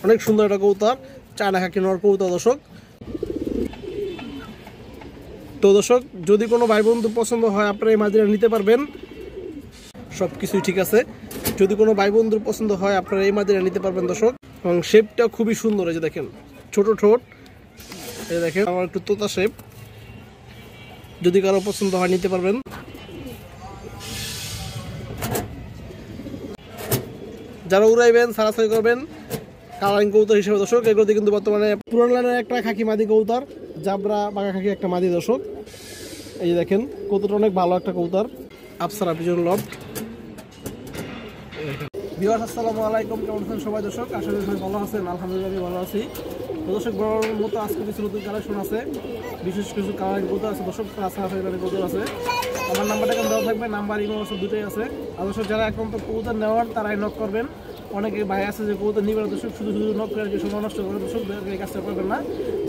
অনেক সুন্দর একটা কবুতর, চায়না খাকি নর কবুতর দর্শক। তো দর্শক, যদি কোনো ভাই বন্ধু পছন্দ হয় আপনারা এই মাদিটা নিতে পারবেন, সব কিছুই ঠিক আছে। যদি কোনো ভাই বন্ধুর পছন্দ হয় আপনারা এই মাদিটা নিতে পারবেন দর্শক। এবং শেপটা খুবই সুন্দর, এই যে দেখেন ছোট ঠোঁট, এই দেখেন আমার একটু তোতা শেপ। যদি কারো পছন্দ হয় নিতে পারবেন। যারা উড়াইবেন সারাসারি করবেন কালারিং কবুতর হিসেবে দর্শক, এগুলোতে কিন্তু বর্তমানে পুরান লাইনের একটা খাকি মাদি কবুতর, জাবরা বাঘা খাকি একটা মাদি দর্শক। এই যে দেখেন কবুতরটা অনেক ভালো একটা কবুতর, আফসারা পিজন লফট। ভিউয়ার্স আসসালামু আলাইকুম, কেমন আছেন সবাই দর্শক? আশা করি সবাই ভালো আছেন। আলহামদুলিল্লাহ আমি ভালো আছি। তো দর্শক, বড় মতো আজকে কিছু নতুন কালেকশন আছে, বিশেষ কিছু কালারিং কবুতর আছে দর্শক, কবুতর আছে। আমার নাম্বারটা কেমন দেওয়া থাকবে, নাম্বার ইমো হোয়াটসঅ্যাপ দুটোই আছে। আর দর্শক, যারা এখন তো কবুতর নেওয়ার তারাই নক করবেন। অনেকে ভাই আছে যে কবুতর নিবেন দর্শক, শুধু নক করে সময় নষ্ট করে দর্শক, এই কাজটা করবেন না।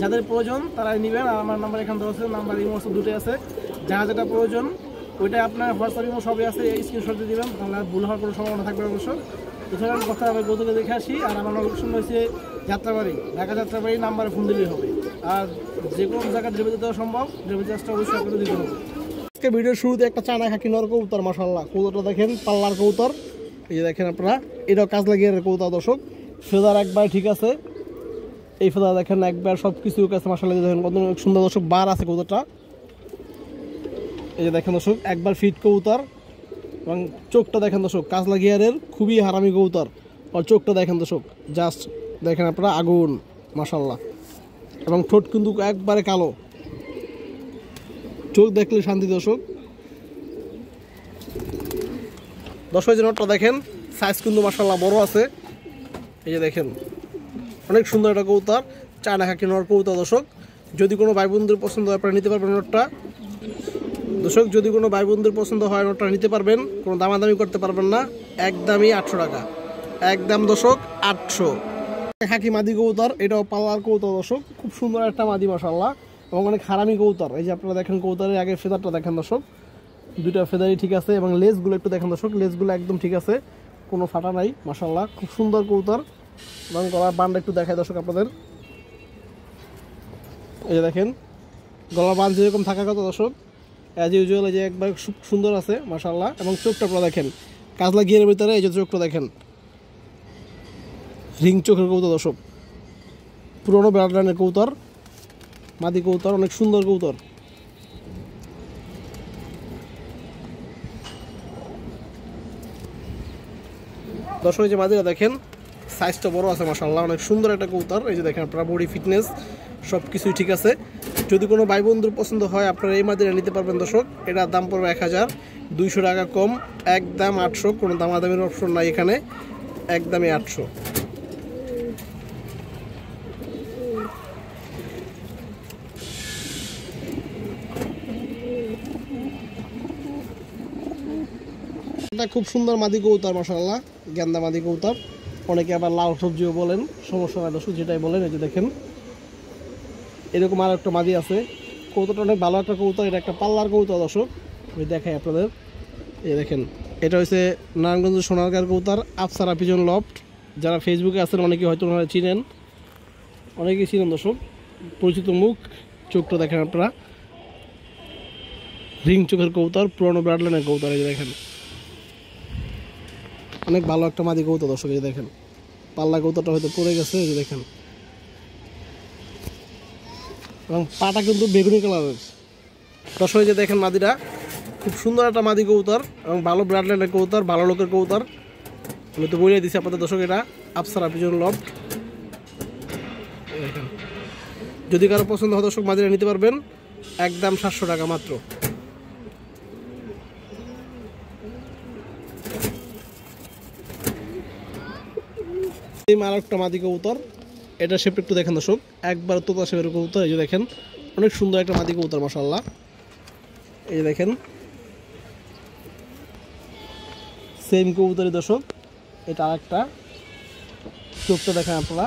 যাদের প্রয়োজন তারাই নেবেন। আর আমার নাম্বার এখানে দেওয়া আছে, নাম্বার ইমো হোয়াটসঅ্যাপ দুটোই আছে। যারা যেটা প্রয়োজন ওইটা আপনার হোয়াটসঅ্যাপ ইমো সবই আছে, স্ক্রিনশট দিয়ে দেবেন, তাহলে ভুল হওয়ার কোনো সম্ভাবনা থাকবে অবশ্যই। এছাড়া কথা হবে কবুতরকে দেখে আসি। আর আমার লোকেশন হয়েছে যাত্রাবাড়ি, ঢাকা যাত্রাবাড়ি, নাম্বারে ফোন দিলেই হবে। আর যে কোনো জায়গায় ডেলিভারি দেওয়া সম্ভব, ডেলিভারি চার্জটা অবশ্যই আপনাদের দিতে হবে। আজকে ভিডিওর শুরুতে একটা চায়না খাকি নর কবুতর, মাশাআল্লাহ কবুতরটা দেখেন, পাল্লার কবুতর। এই যে দেখেন আপনারা, এটাও কাজ লাগিয়ে কবুতর দর্শক। ফেদার একবার ঠিক আছে, এই ফেদার দেখেন একবার সব কিছু কাছে মাশাআল্লাহ। দেখেন কত সুন্দর দর্শক, বার আছে কবুতরটা। এই যে দেখেন দর্শক, একবার ফিট কবুতর। এবং চোখটা দেখেন দর্শক, কাজ লাগিয়ারের খুবই হারামি কবুতর। আর চোখটা দেখেন দর্শক, জাস্ট দেখেন আপনারা, আগুন মাশাআল্লাহ। এবং ঠোঁট কিন্তু একবারে কালো, চোখ দেখলে শান্তি দর্শক। দর্শক যে নটটা দেখেন, সাইজ কিন্তু মাশাআল্লাহ বড় আছে। এই যে দেখেন অনেক সুন্দর একটা কবুতর, চায়না খাকি নর কবুতর দর্শক। যদি কোনো ভাই বন্ধুর পছন্দ হয় আপনারা নিতে পারবেন নটটা দর্শক। যদি কোনো ভাই বন্ধুর পছন্দ হয় নটটা নিতে পারবেন, কোনো দামাদামি করতে পারবেন না, একদমই 800 টাকা, একদম দর্শক 800। খাকি মাদি কবুতর, এটাও পাল্লার কবুতর দর্শক, খুব সুন্দর একটা মাদি মাশাআল্লাহ। এবং অনেক হারামি কবুতর। এই যে আপনারা দেখেন কবুতরের আগে ফেদারটা দেখেন দর্শক, দুইটা ফেদারই ঠিক আছে। এবং লেজগুলো একটু দেখেন দর্শক, লেজগুলো একদম ঠিক আছে, কোনো ফাটা নাই মাশাআল্লাহ, খুব সুন্দর কবুতর। এবং গলার বানটা একটু দেখায় দর্শক আপনাদের, এই যে দেখেন গলার বান যেরকম থাকার কথা দর্শক, অ্যাজ ইউজুয়াল। এই যে একবার খুব সুন্দর আছে মাশাআল্লাহ। এবং চোখটা আপনারা দেখেন, কাজলা গিয়ারের ভিতরে এই যে চোখটা দেখেন, রিং চোখের কবুতর দর্শক, পুরোনো ব্লাড লাইনের কবুতর, মাদি কবুতর, অনেক সুন্দর কবুতর। দর্শক যে মাদিরা দেখেন, সাইজটা বড় আছে মাশাআল্লাহ, অনেক সুন্দর একটা কবুতর। এই যে দেখেন আপনারা, বডি ফিটনেস সব কিছুই ঠিক আছে। যদি কোনো ভাই বন্ধুর পছন্দ হয় আপনারা এই মাদিরা নিতে পারবেন দর্শক। এটার দাম পড়বে 1200 টাকা কম, একদম 800, কোনো দামাদামির অপশন নাই এখানে, একদমই 800। এটা খুব সুন্দর মাদি কবুতর মাশাআল্লাহ, গেন্দা মাদি কবুতর। অনেকে আবার লাল সবজিও বলেন, সমস্যা নাই দর্শক, যেটাই বলেন। এই যে দেখেন এরকম আর একটা মাদি আছে, কবুতরটা অনেক ভালো একটা কবুতর। এটা একটা পাল্লার কবুতর দর্শক, আমি দেখাই আপনাদের। এই দেখেন, এটা হচ্ছে নারায়ণগঞ্জ সোনারগাঁর কবুতর, আফসারা পিজন লফট। যারা ফেসবুকে আছেন অনেকে হয়তো চিনেন, অনেকেই চিনেন দর্শক, পরিচিত মুখ। চোখটা দেখেন আপনারা, রিং চোখের কবুতর, পুরোনো ব্লাড লাইনের কবুতর। এই যে দেখেন অনেক ভালো একটা মাদি কবুতর দর্শক। এই যে দেখেন পাল্লা কবুতরটা হয়তো পড়ে গেছে, এই যে দেখেন। এবং পাটা কিন্তু বেগুনি কালারের দর্শক। এই যে দেখেন মাদিটা, খুব সুন্দর একটা মাদি কবুতর এবং ভালো ব্লাড লাইনের কবুতর, ভালো লোকের কবুতর। আমি তো বলে দিচ্ছি আপনাদের দর্শক, এটা আফসারা পিজন লফট। দেখেন যদি কারো পছন্দ হয় দর্শক মাদিরা নিতে পারবেন, একদম 700 টাকা মাত্র। আর একটা মাদি কবুতর, এটা শেপ একটু দেখেন দর্শক, একবার তোতা শেপের কবুতর। এই যে দেখেন অনেক সুন্দর একটা মাদি কবুতর মাশাআল্লাহ। এই যে দেখেন সেম কবুতরই দর্শক, এটা আরেকটা। চোখটা দেখেন আপনারা,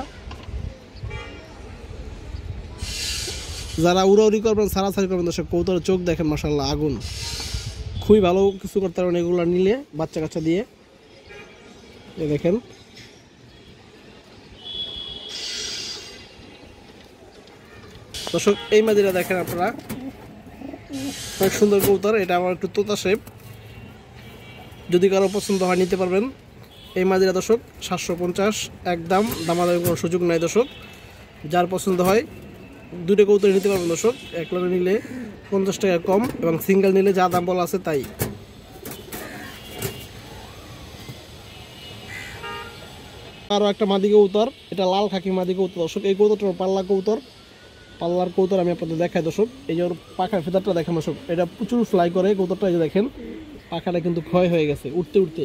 যারা উড়াউড়ি করবেন সারাসারি করবেন দর্শক, কবুতরের চোখ দেখেন মাশাআল্লাহ, আগুন। খুবই ভালো কিছু করতে পারবেন এগুলো নিলে, বাচ্চা কাচ্চা দিয়ে। এই দেখেন দর্শক এই মাদিটা দেখেন আপনারা, অনেক সুন্দর কবুতর। এটা আমার একটু তোতা শেপ, যদি কারো পছন্দ হয় নিতে পারবেন। এই মাদিরা দর্শক 750 একদম, দামাদামি কোনো সুযোগ নাই দর্শক। যার পছন্দ হয় দুটো কবুতর নিতে পারবেন দর্শক। এক লটে নিলে 50 টাকা কম, এবং সিঙ্গেল নিলে যা দাম বলা আছে তাই। আরও একটা মাদি কবুতর, এটা লাল খাকি মাদি কবুতর দর্শক। এই কবুতরটা পাল্লা কবুতর, পাল্লার কবুতর আমি আপনাদের দেখাই দর্শক। এই যে ওর পাখার ফেদারটা দেখেন দর্শক, এটা প্রচুর ফ্লাই করে কবুতরটা। এই যে দেখেন পাখাটা কিন্তু ক্ষয় হয়ে গেছে উঠতে উঠতে,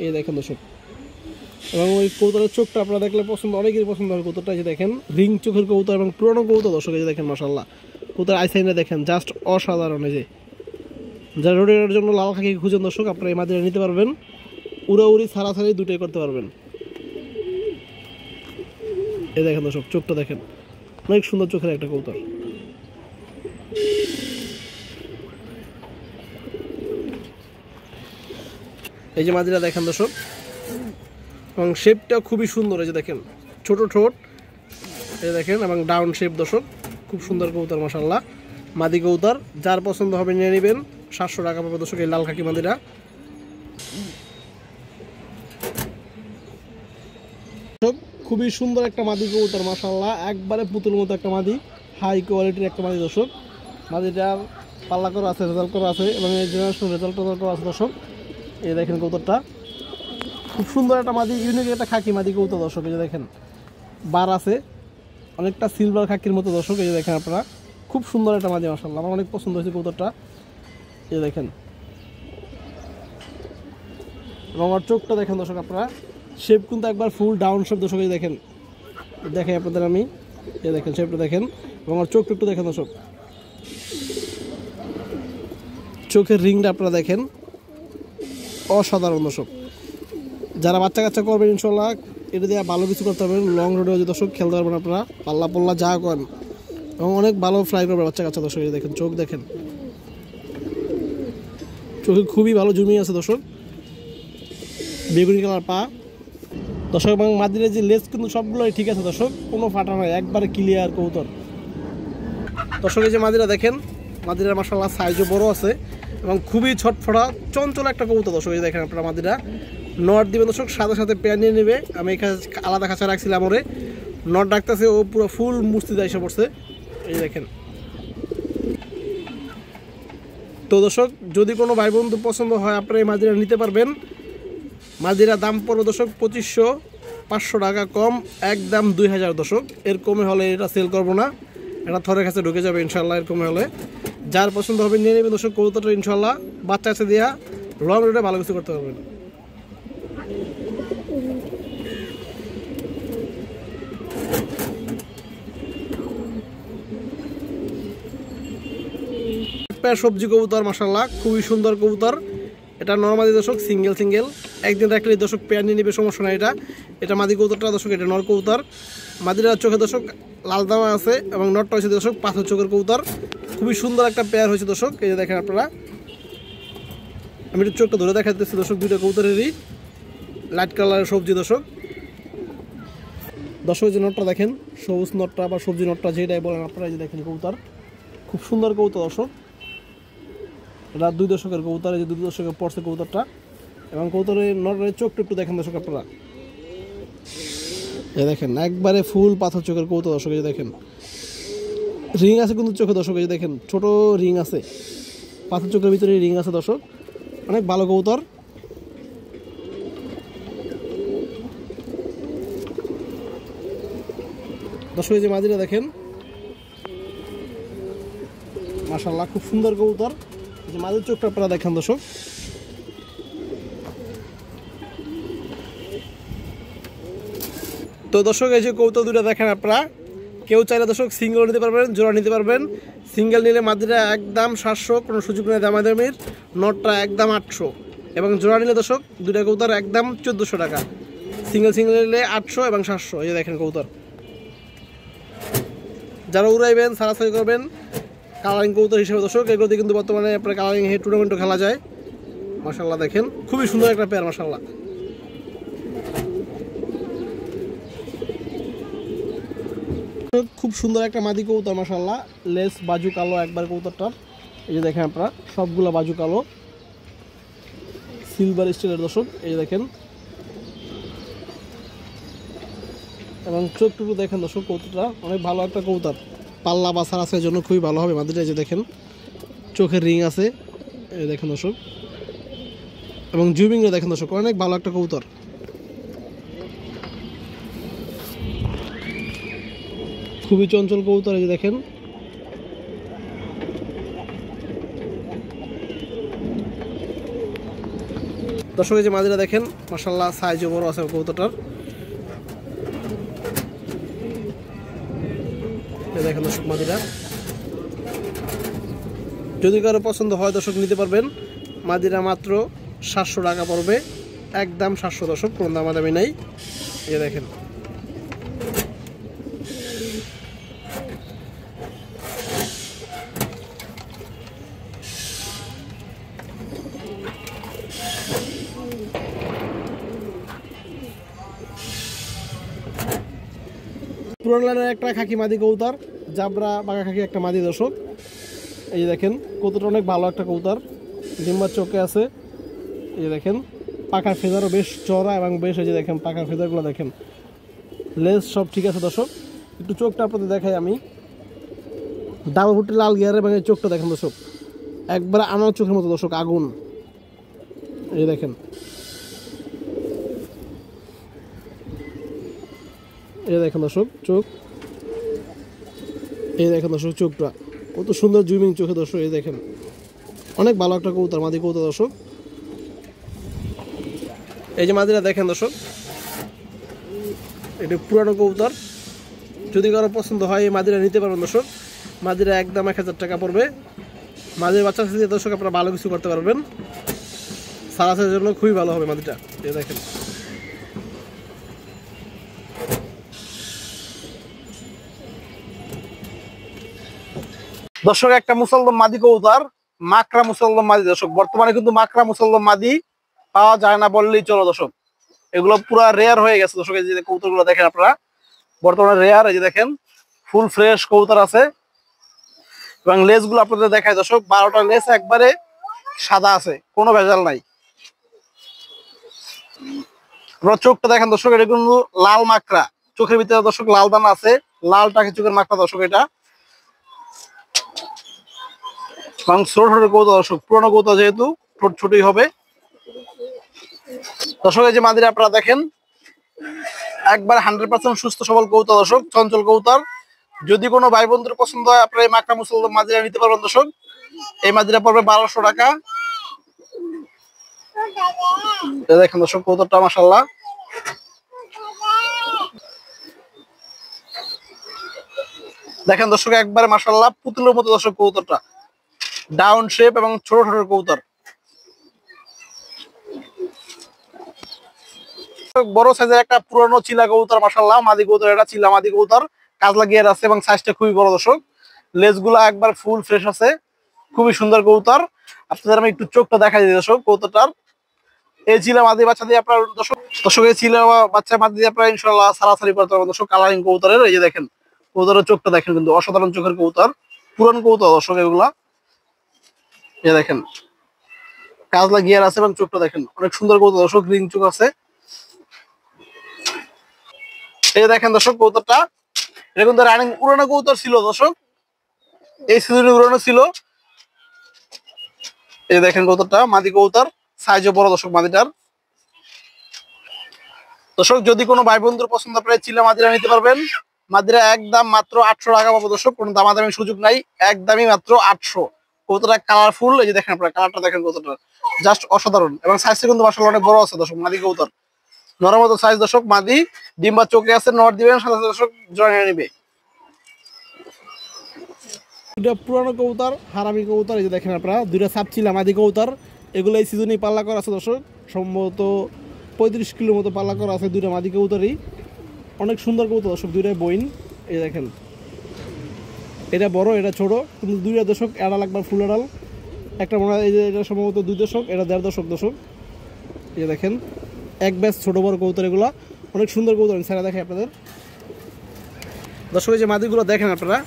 এই দেখেন দর্শক। এবং ওই কবুতরের চোখটা আপনারা দেখলে পছন্দ, অনেকেরই পছন্দ হবে কবুতরটা। যে দেখেন রিং চোখের কবুতর এবং পুরনো কবুতর দর্শক। এই যে দেখেন মাশাআল্লাহ, কবুতর আইসাইনটা দেখেন জাস্ট অসাধারণ। এই যে যারা রোডের জন্য লাল খাকি খুঁজেন দর্শক, আপনারা এই মাদিরা নিতে পারবেন। উড়াউড়ি ছাড়াছাড়ি দুটোই করতে পারবেন। এই দেখেন দর্শক, চোখটা দেখেন, অনেক সুন্দর চোখের একটা কবুতর। এই যে মাদিরা দেখেন দর্শক, এবং শেপটা খুবই সুন্দর। এই যে দেখেন ছোট ঠোঁট, এই দেখেন, এবং ডাউন শেপ দর্শক, খুব সুন্দর কবুতর মাশাআল্লাহ। মাদি কবুতর যার পছন্দ হবে নিয়ে নেবেন। 700 টাকা পাবে দর্শক এই লাল খাকি মাদিরা। খুবই সুন্দর একটা মাদি কবুতর মাশাআল্লাহ, একবারে পুতুল মতো একটা মাদি, হাই কোয়ালিটির একটা মাদি দর্শক। মাদিটার পাল্লা করা আছে, রেজাল্ট করা আছে, এবং এই জেনারেশন রেজাল্ট করা আছে দর্শক। এই দেখেন কবুতরটা খুব সুন্দর একটা মাদি, ইউনিক একটা খাকি মাদি কবুতর দর্শক। এই যে দেখেন বার আছে, অনেকটা সিলভার খাকির মতো দর্শক। এই যে দেখেন আপনারা, খুব সুন্দর একটা মাদি মাশাআল্লাহ, আমার অনেক পছন্দ হয়েছে কবুতরটা। এই দেখেন, এবং আমার চোখটা দেখেন দর্শক আপনারা, শেপ কিন্তু একবার ফুল ডাউন শেপ দর্শক। এই দেখেন, দেখেন আপনাদের আমি, এই দেখেন শেপটা দেখেন, এবং আমার চোখটা একটু দেখেন দর্শক। চোখের রিংটা আপনারা দেখেন, অসাধারণ দর্শক। যারা বাচ্চা কাচ্চা করবেন ইনশাল্লাহ এটা দিয়ে ভালো কিছু করতে পারবেন। লং রোডে দর্শক খেলতে পারবেন আপনারা, পাল্লা পল্লা যা করেন, এবং অনেক ভালো ফ্লাই করবে বাচ্চা কাচ্চা দর্শক। দেখেন চোখ দেখেন, চোখে খুবই ভালো জমি আছে দর্শক, বেগুনি কালার পা দর্শক। এবং মাদিরের যে লেজ কিন্তু সবগুলোই ঠিক আছে দর্শক, কোনো ফাটা নয়, একবারে ক্লিয়ার কবুতর দর্শক। এই যে মাদিরা দেখেন, মাদিরার মাশাআল্লাহ সাইজও বড় আছে, এবং খুবই ছটফটা চঞ্চল একটা কবুতর দর্শক। এই দেখেন আপনারা মাদিরা নট দিবেন দর্শক, সাথে সাথে পেয়ার নিয়ে নেবে। আমি এখানে আলাদা খাঁচা রাখছিলাম, ওরে নট ডাকতেছে, ও পুরো ফুল মুস্তিতে এসে পড়ছে। এই দেখেন। তো দর্শক যদি কোনো ভাই বন্ধু পছন্দ হয় আপনারা এই মাদিরা নিতে পারবেন। মাদিরা দাম পড়বে দর্শক 2500, 500 টাকা কম, একদম 2000 দর্শক। এর কমে হলে এটা সেল করবো না, এটা থরের কাছে ঢুকে যাবে ইনশাল্লাহ। এর কমে হলে যার পছন্দ হবে নিয়ে নেবেন দর্শক। কবুতরটা ইনশাল্লাহ বাচ্চা আছে দিয়া লং রুটে ভালো কিছু করতে পারবেন। সবজি কবুতর মাশাআল্লাহ, খুবই সুন্দর কবুতর। এটা নরমাদি দর্শক, সিঙ্গেল একদিন রাখলে দর্শক পেয়ার নিয়ে নেবে, সমস্যা নাই। এটা মাদি কবুতরটা দর্শক, এটা নর কবুতর। মাদিরার চোখে দর্শক লাল দামা আছে, এবং নটটা হয়েছে দর্শক পাথর চোখের কবুতর। খুবই সুন্দর একটা পেয়ার হয়েছে দর্শক। এই যে দেখেন আপনারা, আমি একটু চোখটা ধরে দেখাতেছি দর্শক, দুইটা কবুতরেরই লাইট কালারের সবজি দর্শক। দর্শক যে নটটা দেখেন, সবুজ নটটা বা সবজি নটটা যেটাই বলেন আপনারা, এই যে দেখেন কবুতর, খুব সুন্দর কবুতর দর্শক। এটা 2 দশকের কবুতর, এই যে 2 দশকের পড়ছে কবুতরটা, এবং কবুতরের নটের চোখটা একটু দেখেন দর্শক আপনারা। এই দেখেন একবারে ফুল পাথর চোখের কবুতর দর্শক। এই যে দেখেন রিং আছে কিন্তু চোখে দর্শক, এই যে দেখেন ছোট রিং আছে, পাথর চোখের ভিতরে রিং আছে দর্শক, অনেক ভালো কবুতর। দর্শক এই যে মাদিরা দেখেন মাশাআল্লাহ, খুব সুন্দর কবুতর। এই যে মাদির চোখটা আপনারা দেখেন দর্শক। তো দর্শক এই যে কবুতর দুটো দেখেন আপনারা, কেউ চাইলে দর্শক সিঙ্গেল নিতে পারবেন, জোড়া নিতে পারবেন। সিঙ্গেল নিলে মাদিরা একদম 700, কোনো সুযোগ নেই দামাদামির। নটটা একদম 800, এবং জোড়া নিলে দর্শক দুটা কবুতর একদম 1400 টাকা। সিঙ্গেল নিলে 800 এবং 700। এই যে দেখেন কবুতর, যারা উড়াইবেন সারাসারি করবেন কালারিং কবুতর হিসেবে দর্শক, এগুলোতে কিন্তু বর্তমানে আপনার কালারিং টুর্নামেন্টও খেলা যায় মাশাআল্লাহ। দেখেন খুবই সুন্দর একটা পেয়ার মাশাআল্লাহ। খুব সুন্দর একটা মাদি কবুতর মাশাআল্লাহ, লেস বাজু কালো একবার কবুতরটার। এই যে দেখেন আপনারা সবগুলা বাজু কালো, সিলভার স্টিলের দর্শক। এই যে দেখেন, এবং চোখ টুকু দেখেন দর্শক, কবুতরটা অনেক ভালো একটা কবুতর। পাল্লা বাছার আছে জন্য খুবই ভালো হবে মাদিটা। এই যে দেখেন চোখের রিং আছে, এই দেখেন দর্শক, এবং জুমিংও দেখেন দর্শক, অনেক ভালো একটা কবুতর। খুবই চঞ্চল কবুতর। এই যে দেখেন দর্শক, এই যে মাদিরা দেখেন মাশাআল্লাহ সাইজও বড় আছে কবুতরটার। এই দেখেন দর্শক মাদিরা, যদি কারো পছন্দ হয় দর্শক নিতে পারবেন। মাদিরা মাত্র 700 টাকা পড়বে, একদম 700 দর্শক, কোনো দামাদামি নাই। এই দেখেন পুরান লাইনের একটা খাকি মাদি কবুতর, জাবরা বাঘা খাকি একটা মাদি দর্শক। এই যে দেখেন কবুতরটা অনেক ভালো একটা কবুতর, ডিম্বার চোখে আছে। এই যে দেখেন পাখার ফেদারও বেশ চড়া এবং বেশ, এই যে দেখেন পাখার ফেদারগুলো দেখেন, লেজ সব ঠিক আছে দর্শক। একটু চোখটা আপনাদের দেখাই আমি, ডাবল ফুটি লাল গিয়ারে, এবং এই চোখটা দেখেন দর্শক একবার আমার চোখের মতো দর্শক, আগুন। এই দেখেন, এই দেখেন দর্শক চোখ, এই দেখেন দর্শক চোখটা কত সুন্দর জুমিং চোখে দর্শক। এই দেখেন অনেক ভালো একটা কবুতর, মাদি কবুতর দর্শক। এই যে মাদিরা দেখেন দর্শক, এটা পুরানো কবুতর। যদি কারো পছন্দ হয় এই মাদিরা নিতে পারবেন দর্শক। মাদিরা একদম 1000 টাকা পড়বে। মাদির বাচ্চা সাথে দর্শক আপনারা ভালো কিছু করতে পারবেন, সারাসের জন্য খুবই ভালো হবে মাদিটা। এই দেখেন দর্শক, একটা মুসলদম মাদি কবুতর, মাকড়া মুসলদম মাদি দর্শক। বর্তমানে কিন্তু মাকড়া মুসলদম মাদি পাওয়া যায় না বললেই চলো দর্শক, এগুলো পুরা রেয়ার হয়ে গেছে দর্শক। এই যে কবুতরগুলো দেখেন আপনারা, বর্তমানে রেয়ার। এই যে দেখেন ফুল ফ্রেশ কবুতর আছে, এবং লেজগুলো আপনাদের দেখায় দর্শক, 12টা লেজ একবারে সাদা আছে, কোনো ভেজাল নাই। আপনারা চোখটা দেখেন দর্শক, এটা কিন্তু লাল মাকড়া, চোখের ভিতরে দর্শক লাল দানা আছে, লালটাকে চোখের মাকড়া দর্শক এটা। এবং ছোট ছোট কবুতর দর্শক, পুরোনো কবুতর যেহেতু ছোট ছোটই হবে দর্শক। এই যে মাদিরা আপনারা দেখেন একবার 100% সুস্থ সবল কবুতর দর্শক, চঞ্চল কবুতর। যদি কোনো ভাই বন্ধুর পছন্দ হয় আপনারা এই মাকড়া মুসলদম মাদিরা নিতে পারবেন দর্শক। এই মাদিরা পড়বে 1200 টাকা। দেখেন দর্শক কবুতরটা মাশাআল্লাহ, দেখেন দর্শক একবারে মাশাআল্লাহ পুতুলের মতো দর্শক কবুতরটা, ডাউন শেপ এবং ছোট ছোট কবুতর। বড় সাইজের একটা পুরনো চিলা কবুতর মাশাআল্লাহ, মাদি কবুতর, এটা চিলা মাদি কবুতর, কাজলা গিয়ার আছে এবং সাইজটা খুবই বড় দর্শক। লেজগুলা একবার ফুল ফ্রেশ আছে, খুবই সুন্দর কবুতর। আপনাদের আমি একটু চোখটা দেখাই দিই দর্শক কবুতরটার। এই চিলা মাদি বাচ্চা দিয়ে আপনার দর্শক এই চিলা বাচ্চা মাদি দিয়ে আপনারা ইনশাআল্লাহ সারাসারি করতে পারবেন দর্শক। কালারিং কবুতরের এই যে দেখেন কবুতরের চোখটা দেখেন, কিন্তু অসাধারণ চোখের কবুতর, পুরান কবুতর দর্শক এগুলা। এই দেখেন কাজলা গিয়ার আছে এবং চোখটা দেখেন অনেক সুন্দর কবুতর দর্শক, রিং চোখ আছে। এই দেখেন দর্শক কবুতরটা, এটা কিন্তু রানিং উড়ানো কবুতর ছিল দর্শক, এই সিজনে উড়ানো ছিল। এই দেখেন কবুতরটা মাদি কবুতর, সাইজও বড় দর্শক মাদিটার। দর্শক যদি কোনো ভাই বন্ধুর পছন্দ আপনারা চিলা মাদিরা নিতে পারবেন। মাদিরা একদম মাত্র 800 টাকা পাবো দর্শক, কোনো দামাদামি সুযোগ নাই, একদমই মাত্র 800। কবুতরটা কালারফুল, এই যে দেখেন আপনারা কালারটা দেখেন কবুতরটা জাস্ট অসাধারণ, এবং সাইজটা কিন্তু মাশাআল্লাহ অনেক বড় আছে দর্শক। মাদি কবুতর নরম মতো সাইজ দর্শক, মাদি ডিম্বা চোখে আছে, নট দিবেন সাথে দর্শক জয়েন নেবে। দুটা পুরানো কবুতর, হারামি কবুতর, এই যে দেখেন আপনারা দুইটা সাপচিলা মাদি কবুতর, এগুলো এই সিজনে পাল্লা করা আছে দর্শক, সম্ভবত 35 কিলোর মতো পাল্লা করা আছে দুইটা মাদি কবুতরই। অনেক সুন্দর কবুতর দর্শক, দুইটাই বইন। এই দেখেন এটা বড় এটা ছোট, কিন্তু দুইটা দর্শক এড়াল একবার ফুল এড়াল, একটা মনে হয় এই যে এটা সম্ভবত 2 দশক, এটা 1.5 দশক দর্শক। এই যে দেখেন এক ব্যাচ ছোট বড় কবুতর, এগুলো অনেক সুন্দর কবুতর। স্যারা দেখে আপনাদের দর্শক এই যে মাদিগুলো দেখেন আপনারা,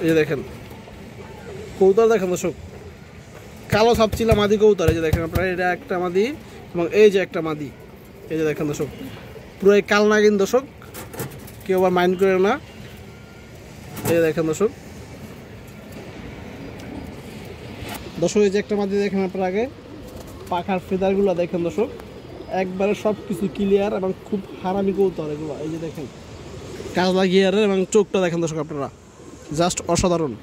এই যে দেখেন কবুতর দেখেন দর্শক, কালো ছাপচিলা মাদি কবুতর। এই যে দেখেন আপনারা, এটা একটা মাদি এবং এই যে একটা মাদি। এই যে দেখেন দর্শক, পুরো এই কাল নাগিন দর্শক, কেউ আবার মাইন্ড করে না। এই দেখেন দর্শক, এই যে একটা মাদি দেখেন আপনারা, আগে পাখার ফেদারগুলো দেখেন দর্শক, একবারে সব কিছু ক্লিয়ার এবং খুব হারামি কবুতর এগুলো। এই যে দেখেন কাজলা গিয়ারের এবং চোখটা দেখেন দর্শক আপনারা, জাস্ট অসাধারণ।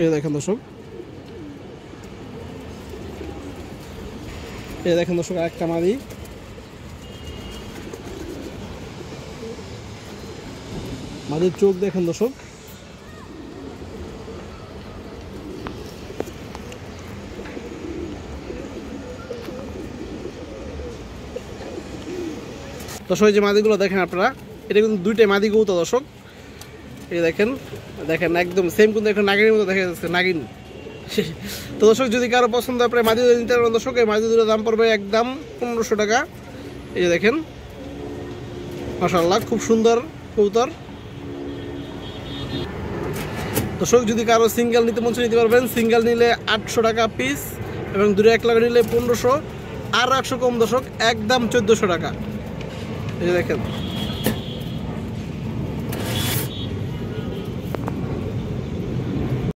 এই দেখেন দর্শক, এই দেখেন দর্শক একটা মাদি। মাদির চোখ দেখেন দর্শক, এই যে মাদিগুলো দেখেন আপনারা, এটা কিন্তু দুইটাই মাদি কবুতর দর্শক। এই দেখেন দেখেন একদম সেম, কিন্তু এখন নাগিনের মতো দেখা যাচ্ছে, নাগিন। তো দর্শক যদি কারো পছন্দ হয় মাদি নিতে পারবেন দর্শক। এই মাদি দুটোর দাম পড়বে একদম 1500 টাকা। এই যে দেখেন মাশাআল্লাহ, খুব সুন্দর কবুতর। দর্শক যদি কারো সিঙ্গেল নিতে মন নিতে পারবেন, সিঙ্গেল নিলে 800 টাকা পিস এবং দুটো 1 লাখ নিলে 1500, আর 100 কম দর্শক, একদম 1400 টাকা। এই যে দেখেন